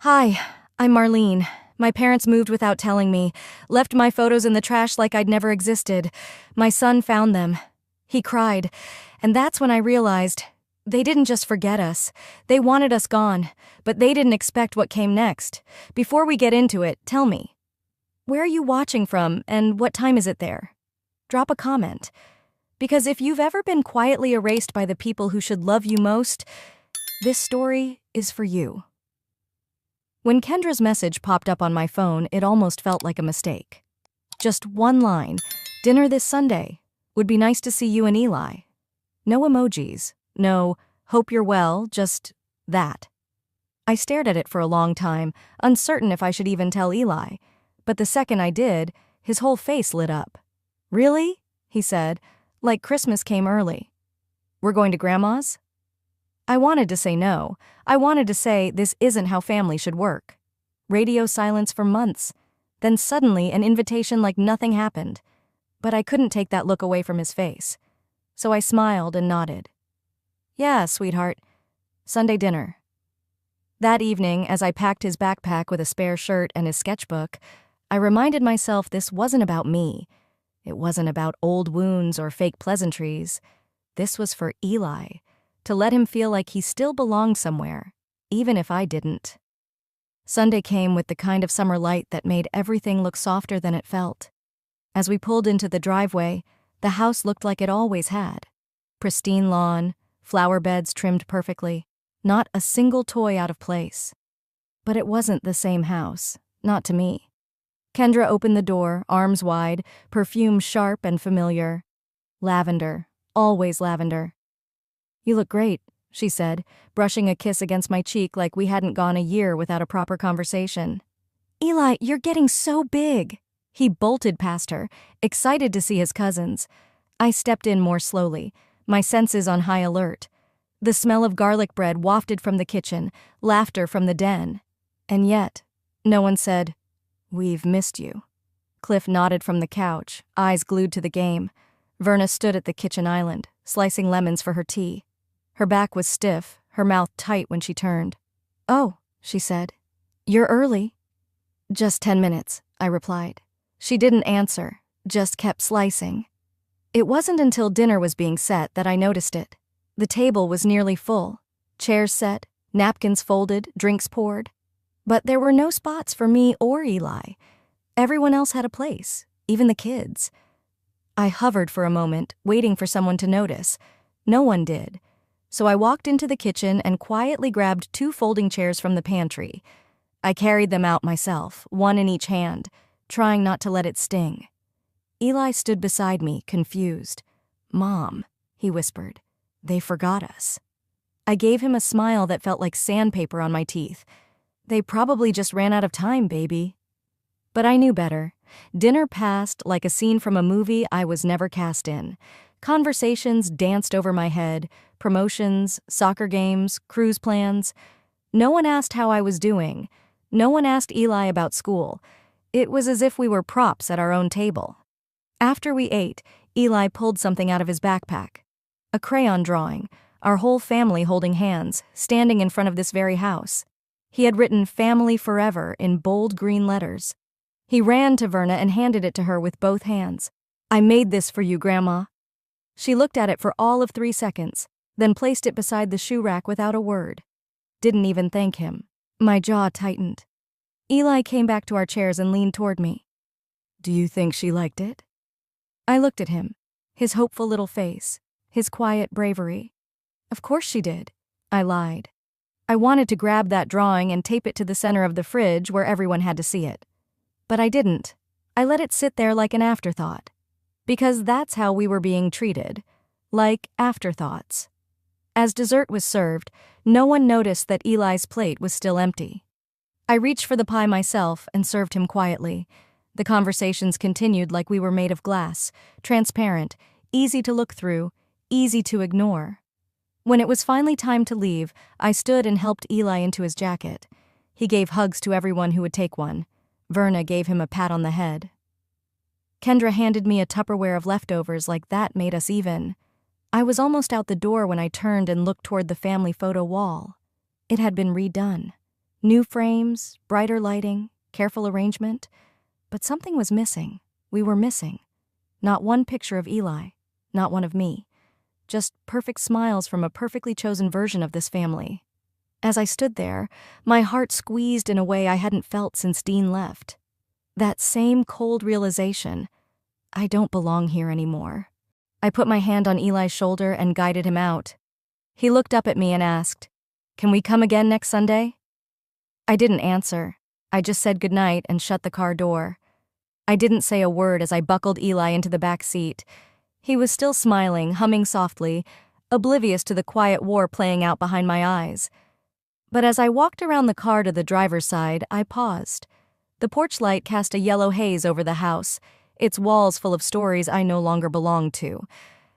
Hi, I'm Marlene. My parents moved without telling me, left my photos in the trash like I'd never existed. My son found them. He cried, and that's when I realized they didn't just forget us. They wanted us gone, but they didn't expect what came next. Before we get into it, tell me, where are you watching from and what time is it there? Drop a comment. Because if you've ever been quietly erased by the people who should love you most, this story is for you. When Kendra's message popped up on my phone, it almost felt like a mistake. Just one line, "Dinner this Sunday. Would be nice to see you and Eli." No emojis, no "hope you're well," just that. I stared at it for a long time, uncertain if I should even tell Eli. But the second I did, his whole face lit up. "Really?" he said, like Christmas came early. "We're going to Grandma's?" I wanted to say no. I wanted to say this isn't how family should work. Radio silence for months. Then suddenly an invitation like nothing happened. But I couldn't take that look away from his face. So I smiled and nodded. "Yeah, sweetheart. Sunday dinner." That evening, as I packed his backpack with a spare shirt and his sketchbook, I reminded myself this wasn't about me. It wasn't about old wounds or fake pleasantries. This was for Eli. To let him feel like he still belonged somewhere, even if I didn't. Sunday came with the kind of summer light that made everything look softer than it felt. As we pulled into the driveway, the house looked like it always had. Pristine lawn, flower beds trimmed perfectly, not a single toy out of place. But it wasn't the same house, not to me. Kendra opened the door, arms wide, perfume sharp and familiar. Lavender, always lavender. "You look great," she said, brushing a kiss against my cheek like we hadn't gone a year without a proper conversation. "Eli, you're getting so big." He bolted past her, excited to see his cousins. I stepped in more slowly, my senses on high alert. The smell of garlic bread wafted from the kitchen, laughter from the den. And yet, no one said, "We've missed you." Cliff nodded from the couch, eyes glued to the game. Verna stood at the kitchen island, slicing lemons for her tea. Her back was stiff, her mouth tight when she turned. "Oh," she said. "You're early." "Just 10 minutes," I replied. She didn't answer, just kept slicing. It wasn't until dinner was being set that I noticed it. The table was nearly full. Chairs set, napkins folded, drinks poured. But there were no spots for me or Eli. Everyone else had a place, even the kids. I hovered for a moment, waiting for someone to notice. No one did. So I walked into the kitchen and quietly grabbed 2 folding chairs from the pantry. I carried them out myself, one in each hand, trying not to let it sting. Eli stood beside me, confused. "Mom," he whispered, "they forgot us." I gave him a smile that felt like sandpaper on my teeth. "They probably just ran out of time, baby." But I knew better. Dinner passed like a scene from a movie I was never cast in. Conversations danced over my head, promotions, soccer games, cruise plans. No one asked how I was doing. No one asked Eli about school. It was as if we were props at our own table. After we ate, Eli pulled something out of his backpack. A crayon drawing, our whole family holding hands, standing in front of this very house. He had written "Family Forever" in bold green letters. He ran to Verna and handed it to her with both hands. "I made this for you, Grandma." She looked at it for all of 3 seconds, then placed it beside the shoe rack without a word. Didn't even thank him. My jaw tightened. Eli came back to our chairs and leaned toward me. "Do you think she liked it?" I looked at him, his hopeful little face, his quiet bravery. "Of course she did," I lied. I wanted to grab that drawing and tape it to the center of the fridge where everyone had to see it. But I didn't. I let it sit there like an afterthought. Because that's how we were being treated. Like afterthoughts. As dessert was served, no one noticed that Eli's plate was still empty. I reached for the pie myself and served him quietly. The conversations continued like we were made of glass, transparent, easy to look through, easy to ignore. When it was finally time to leave, I stood and helped Eli into his jacket. He gave hugs to everyone who would take one. Verna gave him a pat on the head. Kendra handed me a Tupperware of leftovers like that made us even. I was almost out the door when I turned and looked toward the family photo wall. It had been redone. New frames, brighter lighting, careful arrangement. But something was missing. We were missing. Not one picture of Eli, not one of me. Just perfect smiles from a perfectly chosen version of this family. As I stood there, my heart squeezed in a way I hadn't felt since Dean left. That same cold realization, I don't belong here anymore. I put my hand on Eli's shoulder and guided him out. He looked up at me and asked, "Can we come again next Sunday?" I didn't answer. I just said goodnight and shut the car door. I didn't say a word as I buckled Eli into the back seat. He was still smiling, humming softly, oblivious to the quiet war playing out behind my eyes. But as I walked around the car to the driver's side, I paused. The porch light cast a yellow haze over the house, its walls full of stories I no longer belonged to.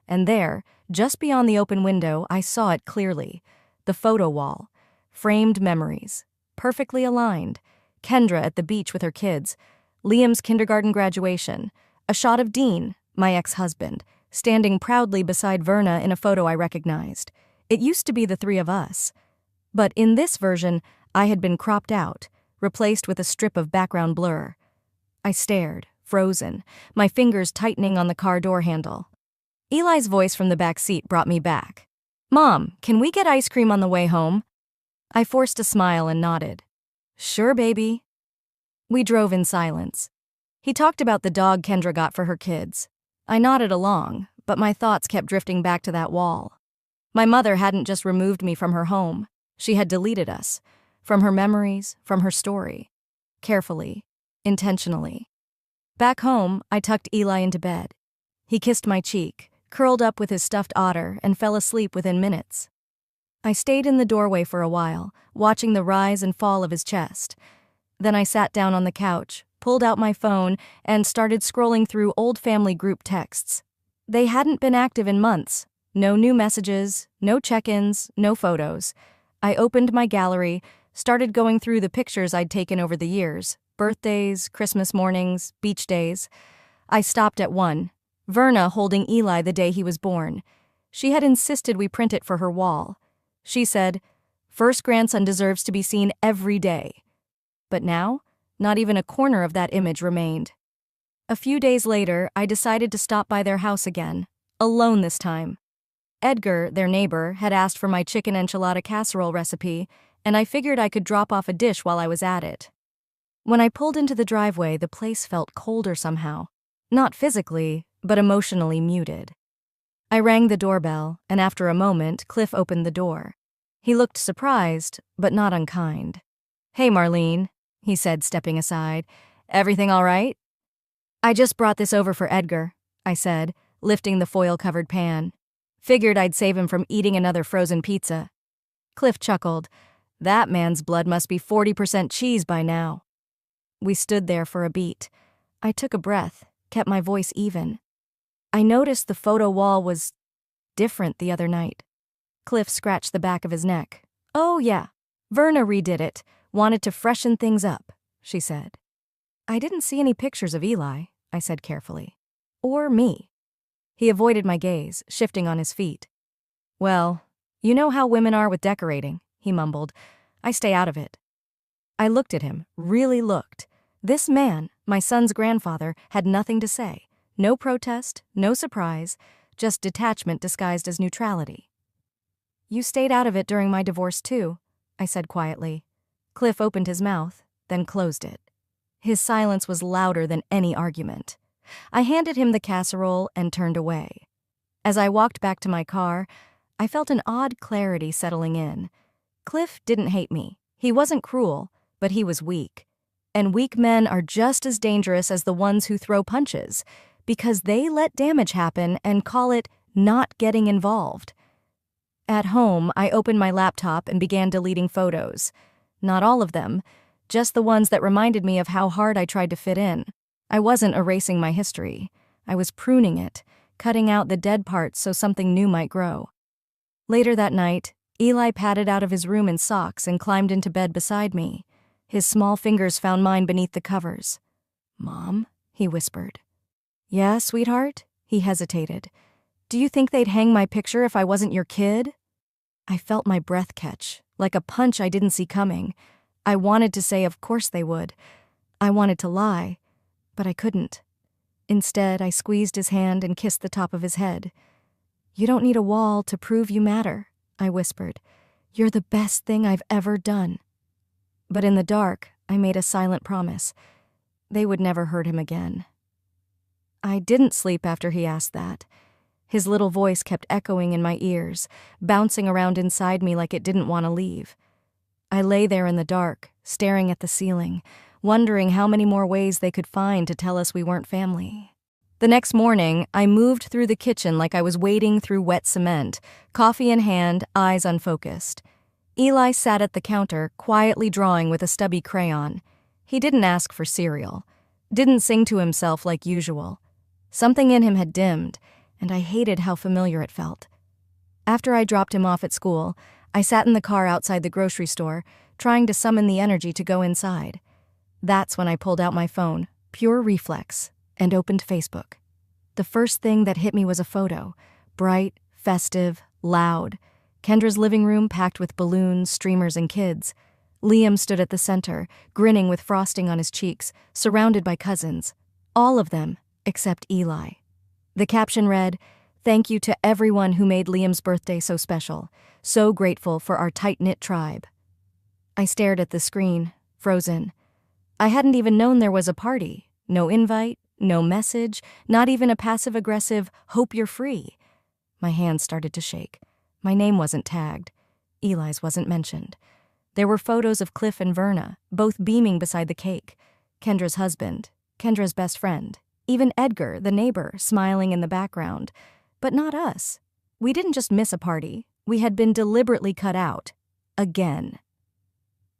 And there, just beyond the open window, I saw it clearly. The photo wall. Framed memories. Perfectly aligned. Kendra at the beach with her kids. Liam's kindergarten graduation. A shot of Dean, my ex-husband, standing proudly beside Verna in a photo I recognized. It used to be the three of us. But in this version, I had been cropped out, replaced with a strip of background blur. I stared, frozen, my fingers tightening on the car door handle. Eli's voice from the back seat brought me back. "Mom, can we get ice cream on the way home?" I forced a smile and nodded. "Sure, baby." We drove in silence. He talked about the dog Kendra got for her kids. I nodded along, but my thoughts kept drifting back to that wall. My mother hadn't just removed me from her home. She had deleted us. From her memories, from her story. Carefully, intentionally. Back home, I tucked Eli into bed. He kissed my cheek, curled up with his stuffed otter, and fell asleep within minutes. I stayed in the doorway for a while, watching the rise and fall of his chest. Then I sat down on the couch, pulled out my phone, and started scrolling through old family group texts. They hadn't been active in months. No new messages, no check-ins, no photos. I opened my gallery, started going through the pictures I'd taken over the years. Birthdays, Christmas mornings, beach days. I stopped at one. Verna holding Eli the day he was born. She had insisted we print it for her wall. She said, "First grandson deserves to be seen every day." But now, not even a corner of that image remained. A few days later, I decided to stop by their house again, alone this time. Edgar, their neighbor, had asked for my chicken enchilada casserole recipe, and I figured I could drop off a dish while I was at it. When I pulled into the driveway, the place felt colder somehow. Not physically, but emotionally muted. I rang the doorbell, and after a moment, Cliff opened the door. He looked surprised, but not unkind. "Hey, Marlene," he said, stepping aside. "Everything all right?" "I just brought this over for Edgar," I said, lifting the foil-covered pan. "Figured I'd save him from eating another frozen pizza." Cliff chuckled. "That man's blood must be 40% cheese by now." We stood there for a beat. I took a breath, kept my voice even. I noticed the photo wall was different the other night. Cliff scratched the back of his neck. "Oh, yeah. Verna redid it. Wanted to freshen things up," she said. "I didn't see any pictures of Eli," I said carefully. "Or me." He avoided my gaze, shifting on his feet. "Well, you know how women are with decorating," he mumbled. "I stay out of it." I looked at him, really looked. This man, my son's grandfather, had nothing to say. No protest, no surprise, just detachment disguised as neutrality. "You stayed out of it during my divorce too," I said quietly. Cliff opened his mouth, then closed it. His silence was louder than any argument. I handed him the casserole and turned away. As I walked back to my car, I felt an odd clarity settling in. Cliff didn't hate me. He wasn't cruel, but he was weak. And weak men are just as dangerous as the ones who throw punches, because they let damage happen and call it not getting involved. At home, I opened my laptop and began deleting photos. Not all of them, just the ones that reminded me of how hard I tried to fit in. I wasn't erasing my history. I was pruning it, cutting out the dead parts so something new might grow. Later that night, Eli padded out of his room in socks and climbed into bed beside me. His small fingers found mine beneath the covers. "Mom?" he whispered. "Yeah, sweetheart?" He hesitated. "Do you think they'd hang my picture if I wasn't your kid?" I felt my breath catch, like a punch I didn't see coming. I wanted to say of course they would. I wanted to lie, but I couldn't. Instead, I squeezed his hand and kissed the top of his head. "You don't need a wall to prove you matter," I whispered. "You're the best thing I've ever done." But in the dark, I made a silent promise. They would never hurt him again. I didn't sleep after he asked that. His little voice kept echoing in my ears, bouncing around inside me like it didn't want to leave. I lay there in the dark, staring at the ceiling, wondering how many more ways they could find to tell us we weren't family. The next morning, I moved through the kitchen like I was wading through wet cement, coffee in hand, eyes unfocused. Eli sat at the counter, quietly drawing with a stubby crayon. He didn't ask for cereal, didn't sing to himself like usual. Something in him had dimmed, and I hated how familiar it felt. After I dropped him off at school, I sat in the car outside the grocery store, trying to summon the energy to go inside. That's when I pulled out my phone, pure reflex, and opened Facebook. The first thing that hit me was a photo, bright, festive, loud. Kendra's living room packed with balloons, streamers, and kids. Liam stood at the center, grinning with frosting on his cheeks, surrounded by cousins. All of them, except Eli. The caption read, "Thank you to everyone who made Liam's birthday so special. So grateful for our tight-knit tribe." I stared at the screen, frozen. I hadn't even known there was a party. No invite, no message, not even a passive-aggressive, "hope you're free." My hands started to shake. My name wasn't tagged. Eli's wasn't mentioned. There were photos of Cliff and Verna, both beaming beside the cake. Kendra's husband, Kendra's best friend, even Edgar, the neighbor, smiling in the background. But not us. We didn't just miss a party. We had been deliberately cut out. Again.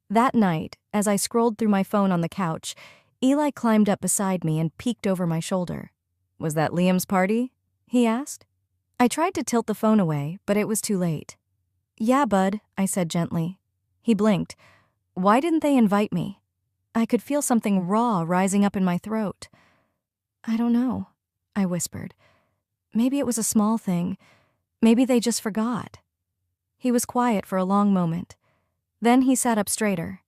That night, as I scrolled through my phone on the couch, Eli climbed up beside me and peeked over my shoulder. "Was that Liam's party?" he asked. I tried to tilt the phone away, but it was too late. "Yeah, bud," I said gently. He blinked. "Why didn't they invite me?" I could feel something raw rising up in my throat. "I don't know," I whispered. "Maybe it was a small thing. Maybe they just forgot." He was quiet for a long moment. Then he sat up straighter.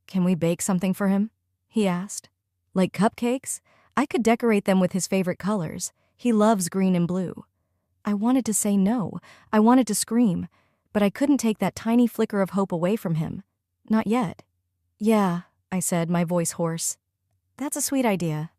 "Can we bake something for him?" he asked. "Like cupcakes? I could decorate them with his favorite colors. He loves green and blue." I wanted to say no. I wanted to scream. But I couldn't take that tiny flicker of hope away from him. Not yet. "Yeah," I said, my voice hoarse. "That's a sweet idea."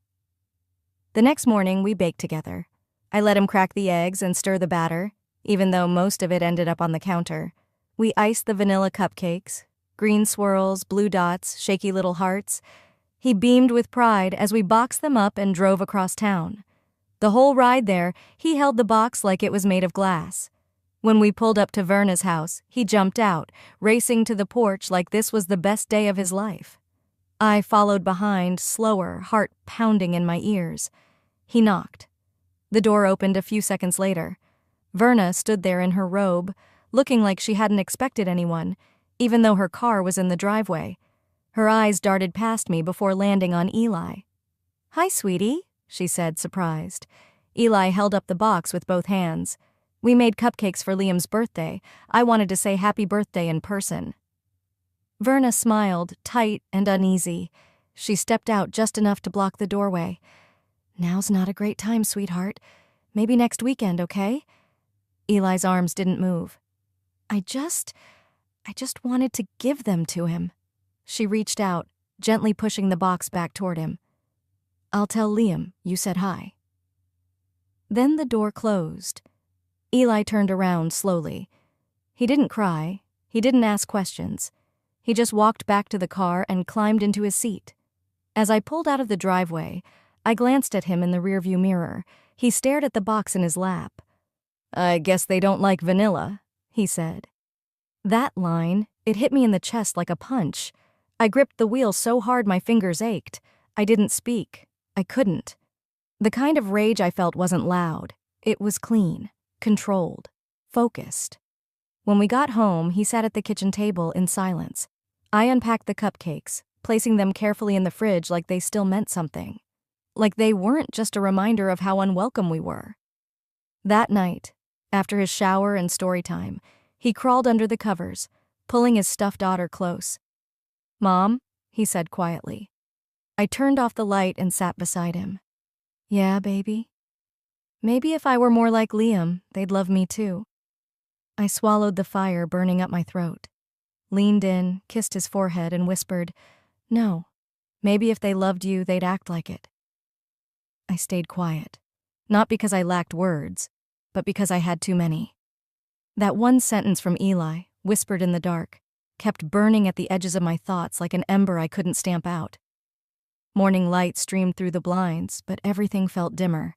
The next morning, we baked together. I let him crack the eggs and stir the batter, even though most of it ended up on the counter. We iced the vanilla cupcakes, green swirls, blue dots, shaky little hearts. He beamed with pride as we boxed them up and drove across town. The whole ride there, he held the box like it was made of glass. When we pulled up to Verna's house, he jumped out, racing to the porch like this was the best day of his life. I followed behind, slower, heart pounding in my ears. He knocked. The door opened a few seconds later. Verna stood there in her robe, looking like she hadn't expected anyone, even though her car was in the driveway. Her eyes darted past me before landing on Eli. "Hi, sweetie," she said, surprised. Eli held up the box with both hands. "We made cupcakes for Liam's birthday. I wanted to say happy birthday in person." Verna smiled, tight and uneasy. She stepped out just enough to block the doorway. "Now's not a great time, sweetheart. Maybe next weekend, okay?" Eli's arms didn't move. I just wanted to give them to him." She reached out, gently pushing the box back toward him. "I'll tell Liam you said hi." Then the door closed. Eli turned around slowly. He didn't cry. He didn't ask questions. He just walked back to the car and climbed into his seat. As I pulled out of the driveway, I glanced at him in the rearview mirror. He stared at the box in his lap. "I guess they don't like vanilla," he said. That line, it hit me in the chest like a punch. I gripped the wheel so hard my fingers ached. I didn't speak. I couldn't. The kind of rage I felt wasn't loud. It was clean, controlled, focused. When we got home, he sat at the kitchen table in silence. I unpacked the cupcakes, placing them carefully in the fridge like they still meant something. Like they weren't just a reminder of how unwelcome we were. That night, after his shower and story time, he crawled under the covers, pulling his stuffed daughter close. Mom, he said quietly. I turned off the light and sat beside him. Yeah, baby? Maybe if I were more like Liam, they'd love me too. I swallowed the fire burning up my throat, leaned in, kissed his forehead, and whispered, No, maybe if they loved you, they'd act like it. I stayed quiet, not because I lacked words, but because I had too many. That one sentence from Eli, whispered in the dark, kept burning at the edges of my thoughts like an ember I couldn't stamp out. Morning light streamed through the blinds, but everything felt dimmer.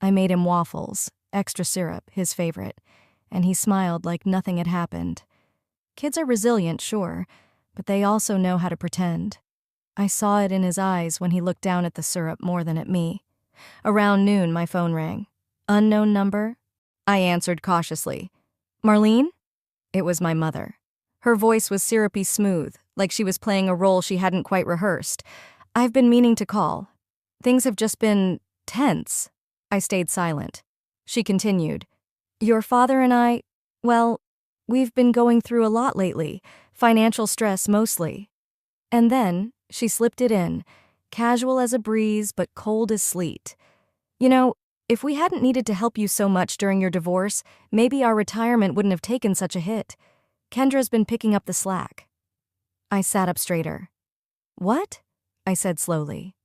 I made him waffles, extra syrup, his favorite, and he smiled like nothing had happened. Kids are resilient, sure, but they also know how to pretend. I saw it in his eyes when he looked down at the syrup more than at me. Around noon, my phone rang. Unknown number? I answered cautiously. Marlene? It was my mother. Her voice was syrupy smooth, like she was playing a role she hadn't quite rehearsed. I've been meaning to call. Things have just been tense. I stayed silent. She continued. Your father and I, well, we've been going through a lot lately, financial stress mostly. And then she slipped it in, casual as a breeze but cold as sleet. You know, if we hadn't needed to help you so much during your divorce, maybe our retirement wouldn't have taken such a hit. Kendra's been picking up the slack. I sat up straighter. What? I said slowly.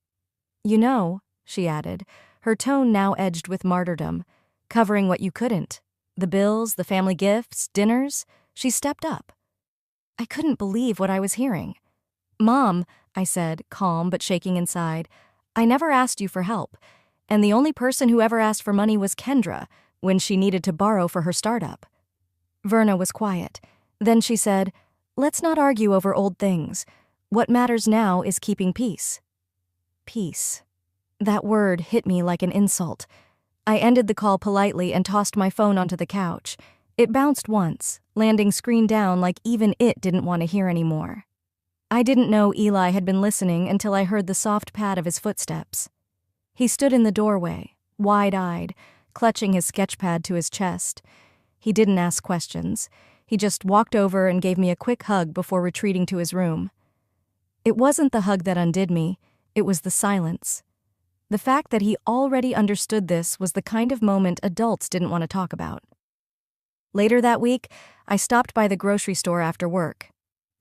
You know, she added, her tone now edged with martyrdom, covering what you couldn't. The bills, the family gifts, dinners. She stepped up. I couldn't believe what I was hearing. Mom, I said, calm but shaking inside, I never asked you for help, and the only person who ever asked for money was Kendra when she needed to borrow for her startup. Verna was quiet. Then she said, Let's not argue over old things. What matters now is keeping peace. Peace. That word hit me like an insult. I ended the call politely and tossed my phone onto the couch. It bounced once, landing screen down like even it didn't want to hear anymore. I didn't know Eli had been listening until I heard the soft pad of his footsteps. He stood in the doorway, wide-eyed, clutching his sketchpad to his chest. He didn't ask questions. He just walked over and gave me a quick hug before retreating to his room. It wasn't the hug that undid me, it was the silence. The fact that he already understood this was the kind of moment adults didn't want to talk about. Later that week, I stopped by the grocery store after work.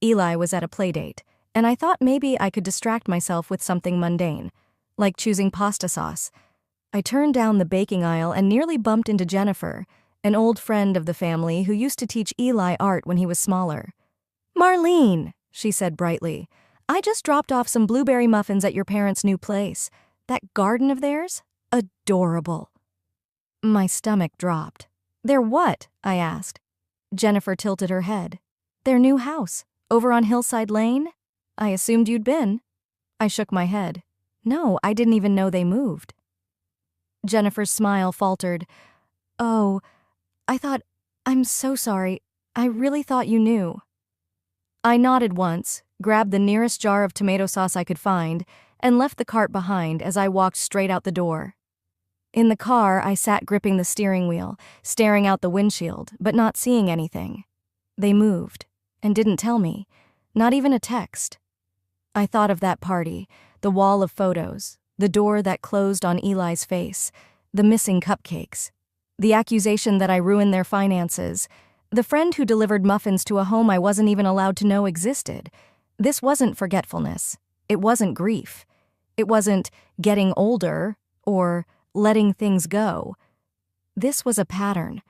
Eli was at a playdate, and I thought maybe I could distract myself with something mundane, like choosing pasta sauce. I turned down the baking aisle and nearly bumped into Jennifer, an old friend of the family who used to teach Eli art when he was smaller. Marlene, she said brightly, I just dropped off some blueberry muffins at your parents' new place. That garden of theirs? Adorable. My stomach dropped. Their what? I asked. Jennifer tilted her head. Their new house, over on Hillside Lane? I assumed you'd been. I shook my head. No, I didn't even know they moved. Jennifer's smile faltered. Oh, I'm so sorry. I really thought you knew. I nodded once, grabbed the nearest jar of tomato sauce I could find, and left the cart behind as I walked straight out the door. In the car, I sat gripping the steering wheel, staring out the windshield, but not seeing anything. They moved, and didn't tell me, not even a text. I thought of that party, the wall of photos, the door that closed on Eli's face, the missing cupcakes, the accusation that I ruined their finances, the friend who delivered muffins to a home I wasn't even allowed to know existed. This wasn't forgetfulness. It wasn't grief. It wasn't getting older or letting things go. This was a pattern,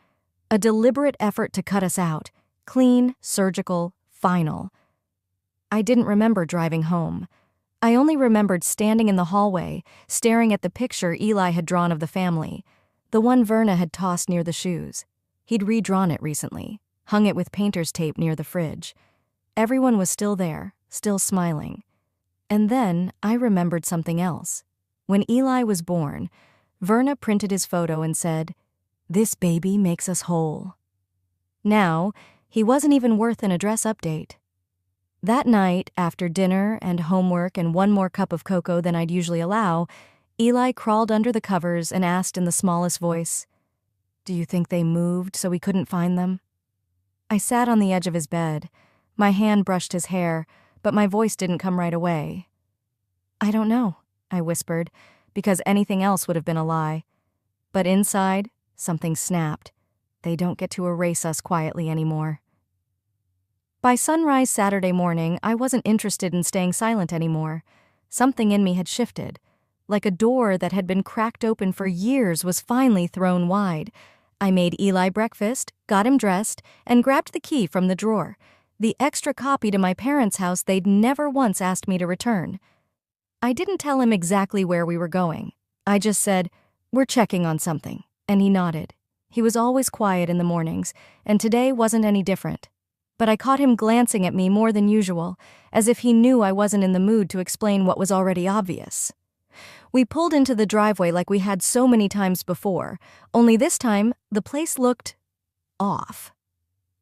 a deliberate effort to cut us out, clean, surgical, final. I didn't remember driving home. I only remembered standing in the hallway, staring at the picture Eli had drawn of the family, the one Verna had tossed near the shoes. He'd redrawn it recently, hung it with painter's tape near the fridge. Everyone was still there, still smiling. And then I remembered something else. When Eli was born, Verna printed his photo and said, "This baby makes us whole." Now, he wasn't even worth an address update. That night, after dinner and homework and one more cup of cocoa than I'd usually allow, Eli crawled under the covers and asked in the smallest voice, "Do you think they moved so we couldn't find them?" I sat on the edge of his bed. My hand brushed his hair, but my voice didn't come right away. "I don't know," I whispered, because anything else would have been a lie. But inside, something snapped. They don't get to erase us quietly anymore. By sunrise Saturday morning, I wasn't interested in staying silent anymore. Something in me had shifted. Like a door that had been cracked open for years was finally thrown wide. I made Eli breakfast, got him dressed, and grabbed the key from the drawer. The extra copy to my parents' house they'd never once asked me to return. I didn't tell him exactly where we were going. I just said, "We're checking on something," and he nodded. He was always quiet in the mornings, and today wasn't any different. But I caught him glancing at me more than usual, as if he knew I wasn't in the mood to explain what was already obvious. We pulled into the driveway like we had so many times before, only this time the place looked off.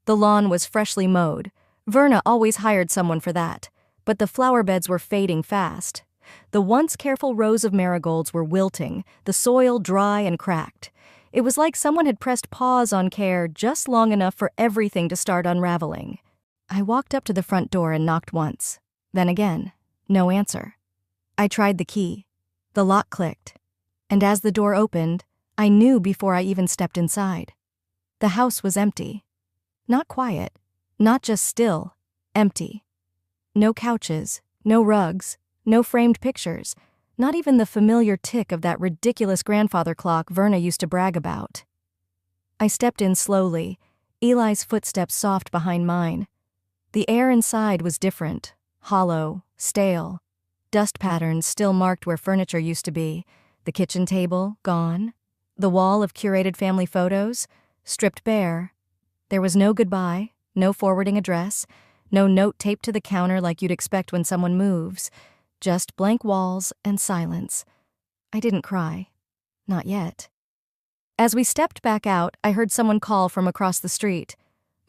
The lawn was freshly mowed. Verna always hired someone for that, but the flower beds were fading fast. The once careful rows of marigolds were wilting, the soil dry and cracked. It was like someone had pressed pause on care just long enough for everything to start unraveling. I walked up to the front door and knocked once. Then again. No answer. I tried the key. The lock clicked. And as the door opened, I knew before I even stepped inside. The house was empty. Not quiet. Not just still. Empty. No couches. No rugs. No framed pictures. Not even the familiar tick of that ridiculous grandfather clock Verna used to brag about. I stepped in slowly, Eli's footsteps soft behind mine. The air inside was different, hollow, stale. Dust patterns still marked where furniture used to be, the kitchen table gone, the wall of curated family photos stripped bare. There was no goodbye, no forwarding address, no note taped to the counter like you'd expect when someone moves. Just blank walls and silence. I didn't cry. Not yet. As we stepped back out, I heard someone call from across the street.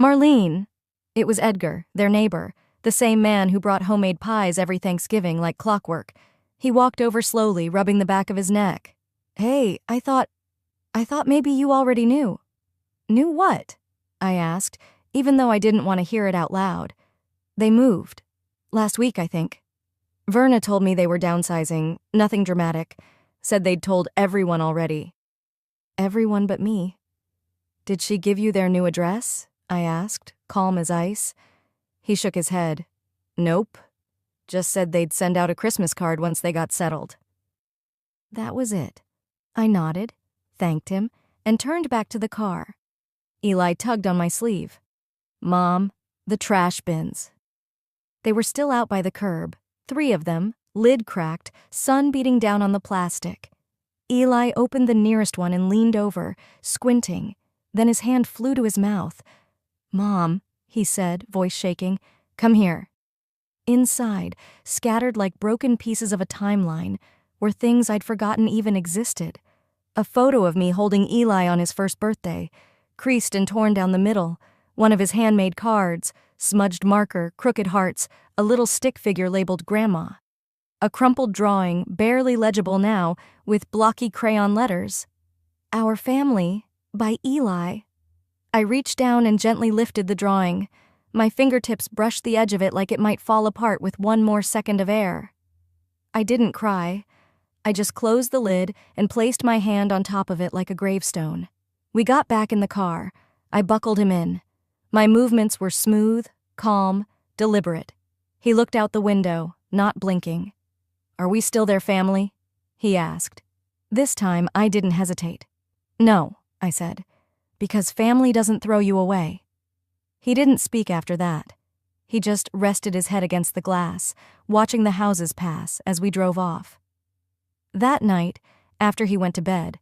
"Marlene!" It was Edgar, their neighbor, the same man who brought homemade pies every Thanksgiving like clockwork. He walked over slowly, rubbing the back of his neck. "Hey, I thought maybe you already knew." "Knew what?" I asked, even though I didn't want to hear it out loud. "They moved. Last week, I think. Verna told me they were downsizing, nothing dramatic. Said they'd told everyone already." "Everyone but me." "Did she give you their new address?" I asked, calm as ice. He shook his head. "Nope. Just said they'd send out a Christmas card once they got settled." That was it. I nodded, thanked him, and turned back to the car. Eli tugged on my sleeve. "Mom, the trash bins." They were still out by the curb. 3 of them, lid cracked, sun beating down on the plastic. Eli opened the nearest one and leaned over, squinting. Then his hand flew to his mouth. "Mom," he said, voice shaking, "come here." Inside, scattered like broken pieces of a timeline, were things I'd forgotten even existed. A photo of me holding Eli on his first birthday, creased and torn down the middle, one of his handmade cards, smudged marker, crooked hearts, a little stick figure labeled Grandma. A crumpled drawing, barely legible now, with blocky crayon letters. "Our Family," by Eli. I reached down and gently lifted the drawing. My fingertips brushed the edge of it like it might fall apart with one more second of air. I didn't cry. I just closed the lid and placed my hand on top of it like a gravestone. We got back in the car. I buckled him in. My movements were smooth, calm, deliberate. He looked out the window, not blinking. "Are we still their family?" he asked. This time, I didn't hesitate. "No," I said, "because family doesn't throw you away." He didn't speak after that. He just rested his head against the glass, watching the houses pass as we drove off. That night, after he went to bed,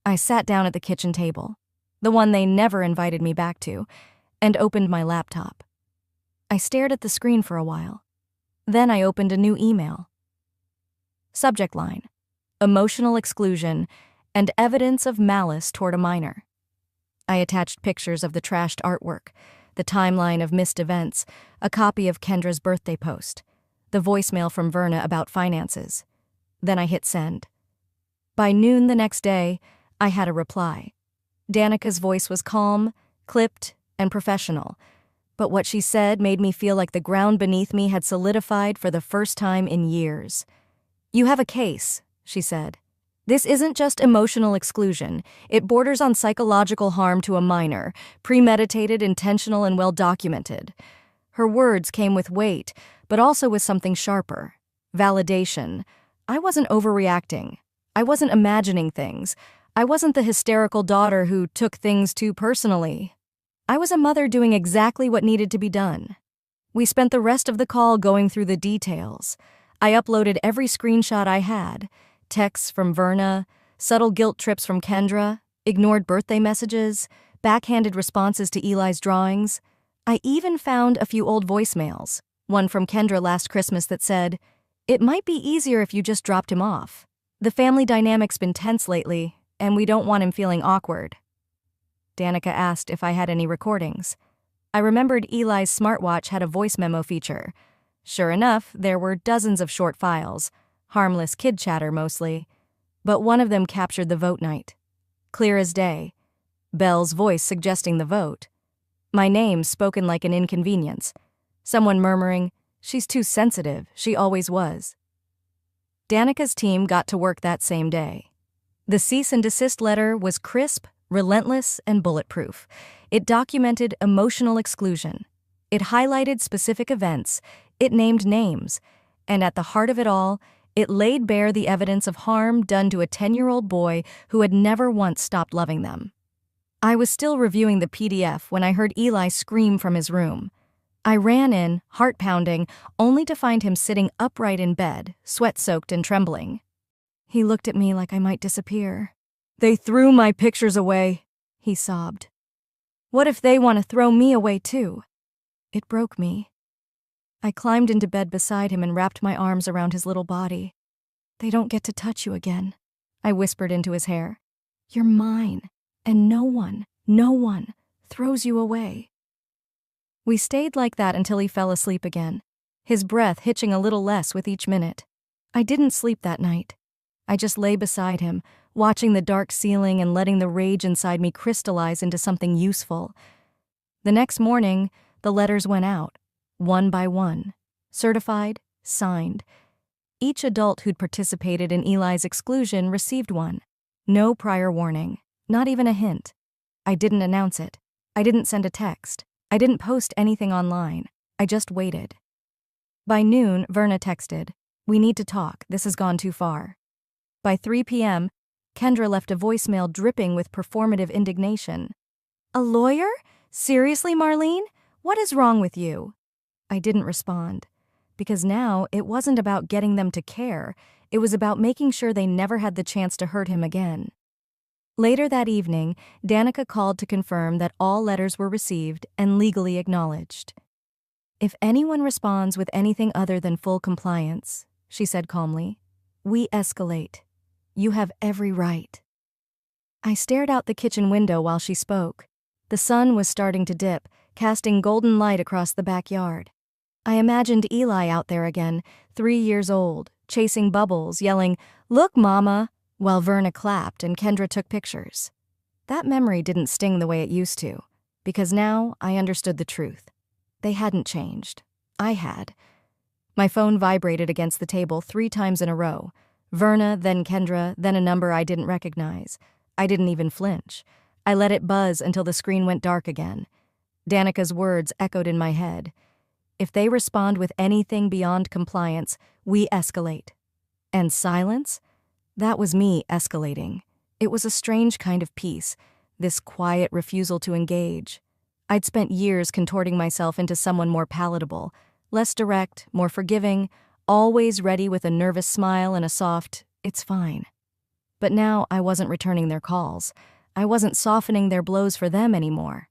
I sat down at the kitchen table, the one they never invited me back to, and opened my laptop. I stared at the screen for a while. Then I opened a new email. Subject line: emotional exclusion and evidence of malice toward a minor. I attached pictures of the trashed artwork, the timeline of missed events, a copy of Kendra's birthday post, the voicemail from Verna about finances. Then I hit send. By noon the next day, I had a reply. Danica's voice was calm, clipped, and professional. But what she said made me feel like the ground beneath me had solidified for the first time in years. "You have a case," she said. "This isn't just emotional exclusion. It borders on psychological harm to a minor, premeditated, intentional, and well-documented." Her words came with weight, but also with something sharper. Validation. I wasn't overreacting. I wasn't imagining things. I wasn't the hysterical daughter who took things too personally. I was a mother doing exactly what needed to be done. We spent the rest of the call going through the details. I uploaded every screenshot I had. Texts from Verna, subtle guilt trips from Kendra, ignored birthday messages, backhanded responses to Eli's drawings. I even found a few old voicemails, one from Kendra last Christmas that said, "It might be easier if you just dropped him off. The family dynamic's been tense lately, and we don't want him feeling awkward." Danica asked if I had any recordings. I remembered Eli's smartwatch had a voice memo feature. Sure enough, there were dozens of short files, harmless kid chatter mostly, but one of them captured the vote night. Clear as day. Belle's voice suggesting the vote. My name spoken like an inconvenience. Someone murmuring, "She's too sensitive, she always was." Danica's team got to work that same day. The cease and desist letter was crisp, relentless, and bulletproof. It documented emotional exclusion. It highlighted specific events. It named names. And at the heart of it all, it laid bare the evidence of harm done to a 10-year-old boy who had never once stopped loving them. I was still reviewing the PDF when I heard Eli scream from his room. I ran in, heart pounding, only to find him sitting upright in bed, sweat-soaked and trembling. He looked at me like I might disappear. "They threw my pictures away," he sobbed. "What if they want to throw me away too?" It broke me. I climbed into bed beside him and wrapped my arms around his little body. "They don't get to touch you again," I whispered into his hair. "You're mine, and no one throws you away." We stayed like that until he fell asleep again, his breath hitching a little less with each minute. I didn't sleep that night. I just lay beside him, watching the dark ceiling and letting the rage inside me crystallize into something useful. The next morning, the letters went out, one by one, certified, signed. Each adult who'd participated in Eli's exclusion received one. No prior warning, not even a hint. I didn't announce it. I didn't send a text. I didn't post anything online. I just waited. By noon, Verna texted, "We need to talk. This has gone too far." By 3 p.m., Kendra left a voicemail dripping with performative indignation. "A lawyer? Seriously, Marlene? What is wrong with you?" I didn't respond, because now it wasn't about getting them to care. It was about making sure they never had the chance to hurt him again. Later that evening, Danica called to confirm that all letters were received and legally acknowledged. "If anyone responds with anything other than full compliance," she said calmly, "we escalate. You have every right." I stared out the kitchen window while she spoke. The sun was starting to dip, casting golden light across the backyard. I imagined Eli out there again, 3 years old, chasing bubbles, yelling, "Look, Mama," while Verna clapped and Kendra took pictures. That memory didn't sting the way it used to, because now I understood the truth. They hadn't changed. I had. My phone vibrated against the table 3 times in a row. Verna, then Kendra, then a number I didn't recognize. I didn't even flinch. I let it buzz until the screen went dark again. Danica's words echoed in my head. "If they respond with anything beyond compliance, we escalate." And silence? That was me escalating. It was a strange kind of peace, this quiet refusal to engage. I'd spent years contorting myself into someone more palatable, less direct, more forgiving, always ready with a nervous smile and a soft, "It's fine." But now I wasn't returning their calls. I wasn't softening their blows for them anymore.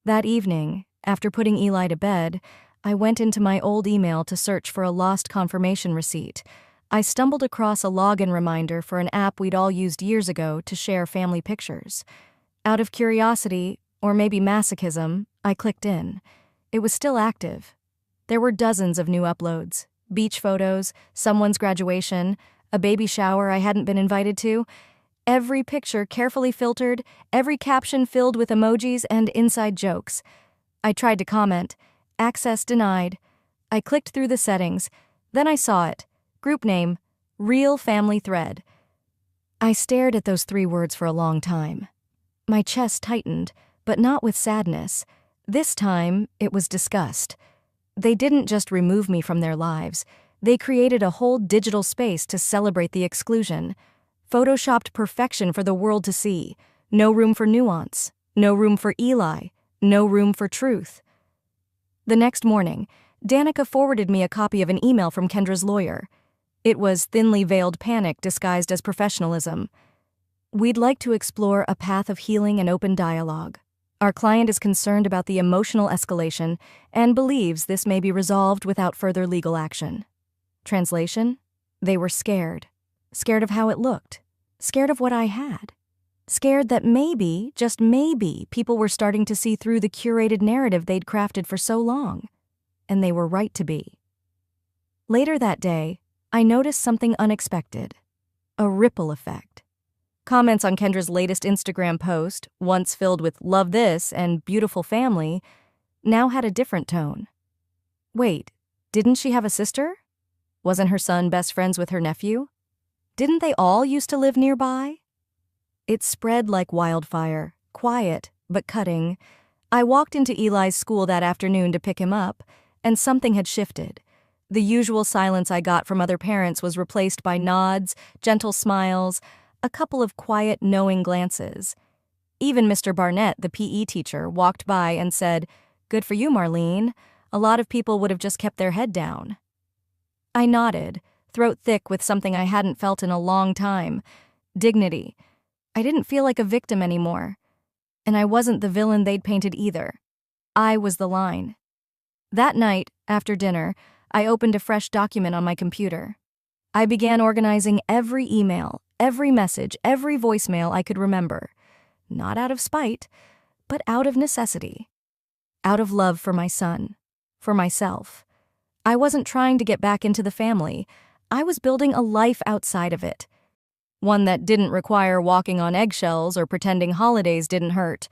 That evening, after putting Eli to bed, I went into my old email to search for a lost confirmation receipt. I stumbled across a login reminder for an app we'd all used years ago to share family pictures. Out of curiosity, or maybe masochism, I clicked in. It was still active. There were dozens of new uploads. Beach photos, someone's graduation, a baby shower I hadn't been invited to. Every picture carefully filtered, every caption filled with emojis and inside jokes. I tried to comment. Access denied. I clicked through the settings. Then I saw it. Group name, Real Family Thread. I stared at those 3 words for a long time. My chest tightened, but not with sadness. This time, it was disgust. They didn't just remove me from their lives. They created a whole digital space to celebrate the exclusion. Photoshopped perfection for the world to see. No room for nuance. No room for Eli. No room for truth. The next morning, Danica forwarded me a copy of an email from Kendra's lawyer. It was thinly veiled panic disguised as professionalism. We'd like to explore a path of healing and open dialogue. Our client is concerned about the emotional escalation and believes this may be resolved without further legal action. Translation? They were scared. Scared of how it looked. Scared of what I had. Scared that maybe, just maybe, people were starting to see through the curated narrative they'd crafted for so long. And they were right to be. Later that day, I noticed something unexpected. A ripple effect. Comments on Kendra's latest Instagram post, once filled with "love this" and "beautiful family," now had a different tone. Wait, didn't she have a sister? Wasn't her son best friends with her nephew? Didn't they all used to live nearby? It spread like wildfire, quiet but cutting. I walked into Eli's school that afternoon to pick him up, and something had shifted. The usual silence I got from other parents was replaced by nods, gentle smiles, a couple of quiet, knowing glances. Even Mr. Barnett, the PE teacher, walked by and said, "Good for you, Marlene. A lot of people would have just kept their head down." I nodded, throat thick with something I hadn't felt in a long time. Dignity. I didn't feel like a victim anymore. And I wasn't the villain they'd painted either. I was the line. That night, after dinner, I opened a fresh document on my computer. I began organizing every email, every message, every voicemail I could remember. Not out of spite, but out of necessity. Out of love for my son, for myself. I wasn't trying to get back into the family. I was building a life outside of it. One that didn't require walking on eggshells or pretending holidays didn't hurt.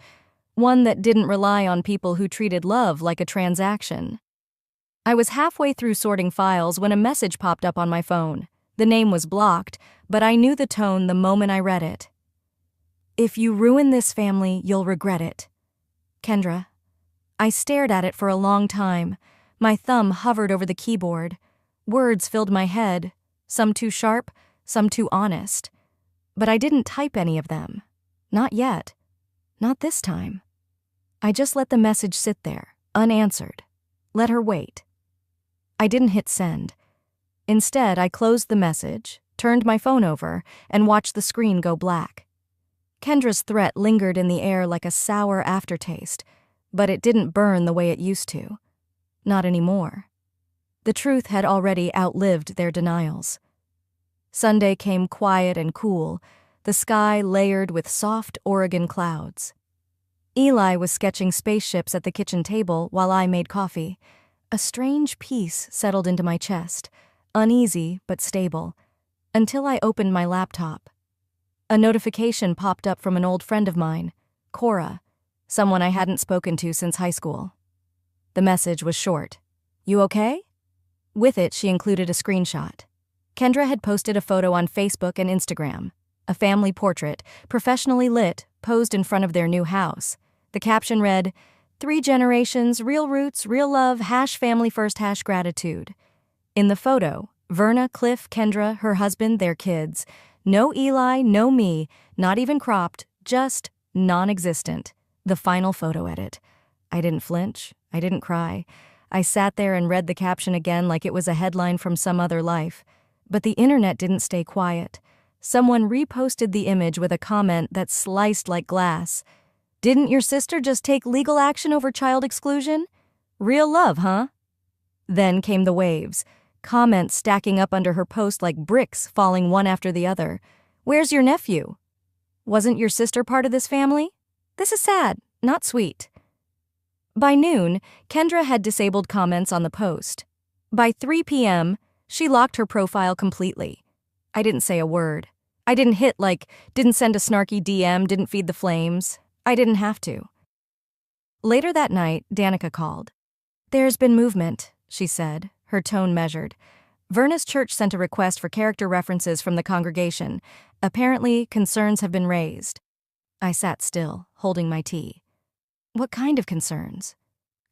One that didn't rely on people who treated love like a transaction. I was halfway through sorting files when a message popped up on my phone. The name was blocked, but I knew the tone the moment I read it. "If you ruin this family, you'll regret it. Kendra." I stared at it for a long time. My thumb hovered over the keyboard. Words filled my head, some too sharp, some too honest. But I didn't type any of them. Not yet. Not this time. I just let the message sit there, unanswered. Let her wait. I didn't hit send. Instead, I closed the message, turned my phone over, and watched the screen go black. Kendra's threat lingered in the air like a sour aftertaste, but it didn't burn the way it used to. Not anymore. The truth had already outlived their denials. Sunday came quiet and cool, the sky layered with soft Oregon clouds. Eli was sketching spaceships at the kitchen table while I made coffee. A strange peace settled into my chest, uneasy but stable, until I opened my laptop. A notification popped up from an old friend of mine, Cora, someone I hadn't spoken to since high school. The message was short. "You okay?" With it, she included a screenshot. Kendra had posted a photo on Facebook and Instagram, a family portrait, professionally lit, posed in front of their new house. The caption read, "3 generations, real roots, real love, #family first, #gratitude." In the photo, Verna, Cliff, Kendra, her husband, their kids. No Eli, no me, not even cropped, just non-existent. The final photo edit. I didn't flinch. I didn't cry. I sat there and read the caption again like it was a headline from some other life. But the internet didn't stay quiet. Someone reposted the image with a comment that sliced like glass. "Didn't your sister just take legal action over child exclusion? Real love, huh?" Then came the waves, comments stacking up under her post like bricks falling one after the other. "Where's your nephew? Wasn't your sister part of this family? This is sad, not sweet." By noon, Kendra had disabled comments on the post. By 3 p.m., she locked her profile completely. I didn't say a word. I didn't hit like, didn't send a snarky DM, didn't feed the flames. I didn't have to. Later that night, Danica called. "There's been movement," she said, her tone measured. "Verna's church sent a request for character references from the congregation. Apparently, concerns have been raised." I sat still, holding my tea. What kind of concerns?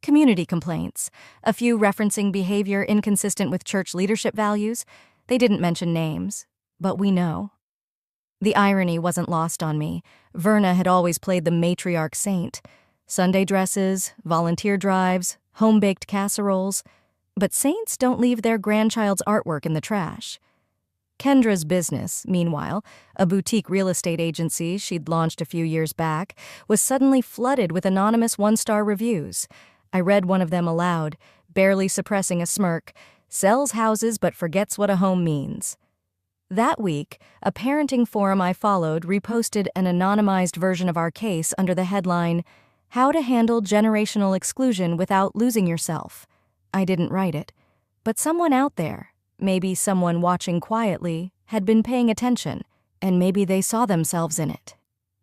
Community complaints, a few referencing behavior inconsistent with church leadership values. They didn't mention names, but we know. The irony wasn't lost on me. Verna had always played the matriarch saint. Sunday dresses, volunteer drives, home-baked casseroles. But saints don't leave their grandchild's artwork in the trash. Kendra's business, meanwhile, a boutique real estate agency she'd launched a few years back, was suddenly flooded with anonymous one-star reviews. I read one of them aloud, barely suppressing a smirk. "Sells houses but forgets what a home means." That week, a parenting forum I followed reposted an anonymized version of our case under the headline, "How to Handle Generational Exclusion Without Losing Yourself." I didn't write it, but someone out there, maybe someone watching quietly, had been paying attention, and maybe they saw themselves in it.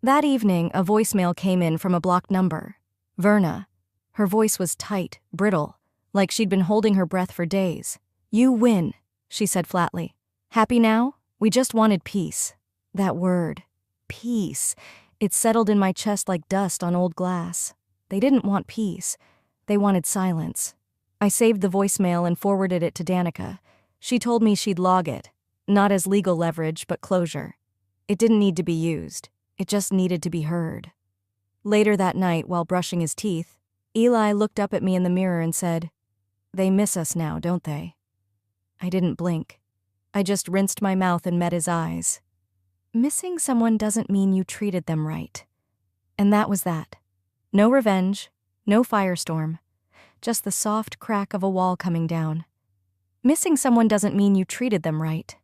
That evening, a voicemail came in from a blocked number. Verna. Her voice was tight, brittle, like she'd been holding her breath for days. "You win," she said flatly. "Happy now? We just wanted peace." That word, peace, it settled in my chest like dust on old glass. They didn't want peace. They wanted silence. I saved the voicemail and forwarded it to Danica. She told me she'd log it, not as legal leverage, but closure. It didn't need to be used. It just needed to be heard. Later that night, while brushing his teeth, Eli looked up at me in the mirror and said, "They miss us now, don't they?" I didn't blink. I just rinsed my mouth and met his eyes. Missing someone doesn't mean you treated them right. And that was that. No revenge, no firestorm, just the soft crack of a wall coming down. Missing someone doesn't mean you treated them right.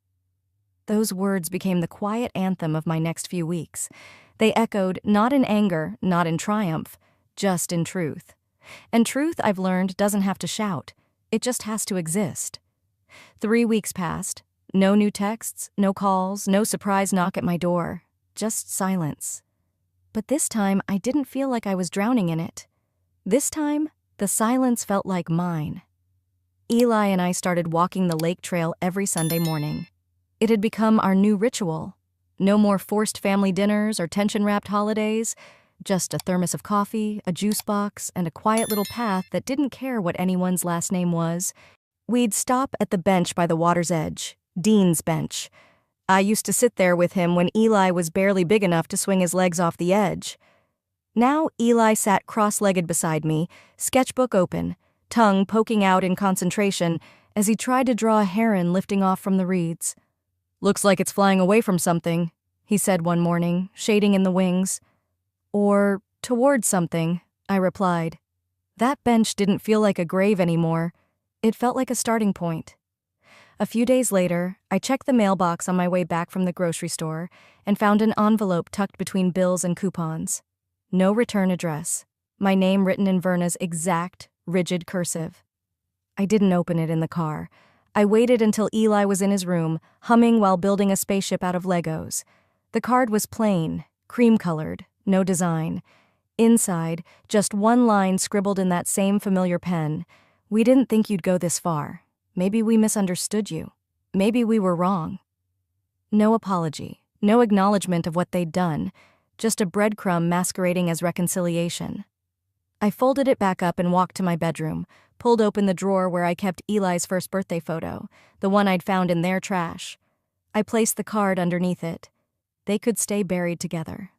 Those words became the quiet anthem of my next few weeks. They echoed not in anger, not in triumph, just in truth. And truth, I've learned, doesn't have to shout. It just has to exist. 3 weeks passed. No new texts, no calls, no surprise knock at my door. Just silence. But this time, I didn't feel like I was drowning in it. This time, the silence felt like mine. Eli and I started walking the lake trail every Sunday morning. It had become our new ritual. No more forced family dinners or tension-wrapped holidays. Just a thermos of coffee, a juice box, and a quiet little path that didn't care what anyone's last name was. We'd stop at the bench by the water's edge, Dean's bench. I used to sit there with him when Eli was barely big enough to swing his legs off the edge. Now Eli sat cross-legged beside me, sketchbook open, tongue poking out in concentration as he tried to draw a heron lifting off from the reeds. "Looks like it's flying away from something," he said one morning, shading in the wings. "Or towards something," I replied. That bench didn't feel like a grave anymore. It felt like a starting point. A few days later, I checked the mailbox on my way back from the grocery store and found an envelope tucked between bills and coupons. No return address. My name written in Verna's exact, rigid cursive. I didn't open it in the car. I waited until Eli was in his room, humming while building a spaceship out of Legos. The card was plain, cream-colored, no design. Inside, just one line scribbled in that same familiar pen. "We didn't think you'd go this far. Maybe we misunderstood you. Maybe we were wrong." No apology, no acknowledgement of what they'd done, just a breadcrumb masquerading as reconciliation. I folded it back up and walked to my bedroom, pulled open the drawer where I kept Eli's first birthday photo, the one I'd found in their trash. I placed the card underneath it. They could stay buried together.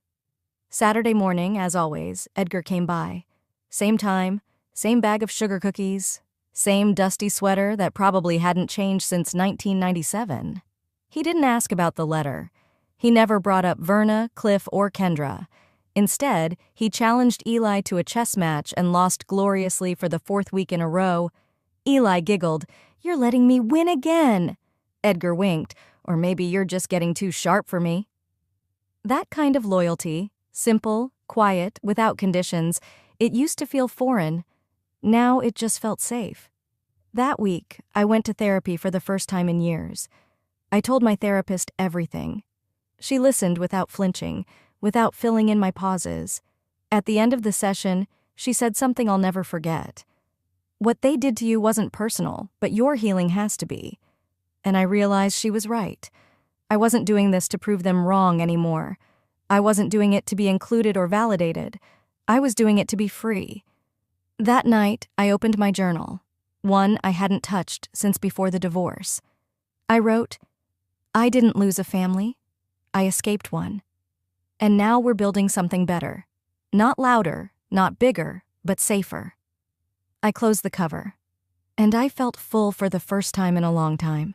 Saturday morning, as always, Edgar came by. Same time, same bag of sugar cookies, same dusty sweater that probably hadn't changed since 1997. He didn't ask about the letter. He never brought up Verna, Cliff, or Kendra. Instead, he challenged Eli to a chess match and lost gloriously for the 4th week in a row. Eli giggled, "You're letting me win again." Edgar winked, "Or maybe you're just getting too sharp for me." That kind of loyalty, simple, quiet, without conditions, it used to feel foreign. Now it just felt safe. That week, I went to therapy for the first time in years. I told my therapist everything. She listened without flinching, without filling in my pauses. At the end of the session, She said something I'll never forget. What they did to you wasn't personal, but your healing has to be. And I realized she was right. I wasn't doing this to prove them wrong anymore. I wasn't doing it to be included or validated. I was doing it to be free. That night, I opened my journal, one I hadn't touched since before the divorce. I wrote, "I didn't lose a family. I escaped one. And now we're building something better. Not louder, not bigger, but safer." I closed the cover, and I felt full for the first time in a long time.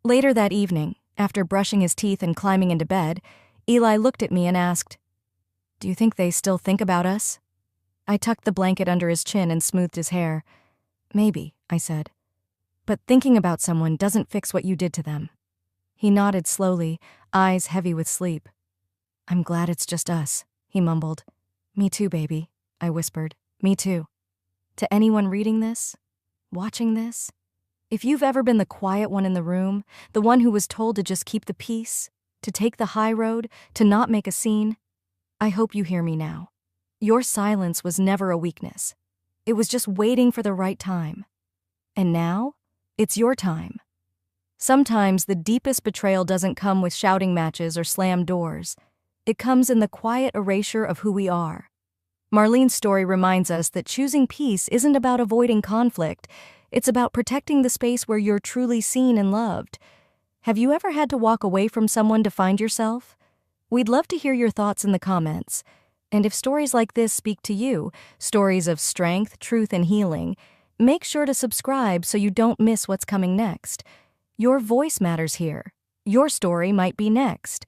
Later that evening, after brushing his teeth and climbing into bed, Eli looked at me and asked, "Do you think they still think about us?" I tucked the blanket under his chin and smoothed his hair. "Maybe," I said. "But thinking about someone doesn't fix what you did to them." He nodded slowly, eyes heavy with sleep. "I'm glad it's just us," he mumbled. "Me too, baby," I whispered. "Me too." To anyone reading this, watching this, if you've ever been the quiet one in the room, the one who was told to just keep the peace, to take the high road, to not make a scene, I hope you hear me now. Your silence was never a weakness. It was just waiting for the right time. And now, it's your time. Sometimes the deepest betrayal doesn't come with shouting matches or slammed doors. It comes in the quiet erasure of who we are. Marlene's story reminds us that choosing peace isn't about avoiding conflict. It's about protecting the space where you're truly seen and loved. Have you ever had to walk away from someone to find yourself? We'd love to hear your thoughts in the comments. And if stories like this speak to you, stories of strength, truth, and healing, make sure to subscribe so you don't miss what's coming next. Your voice matters here. Your story might be next.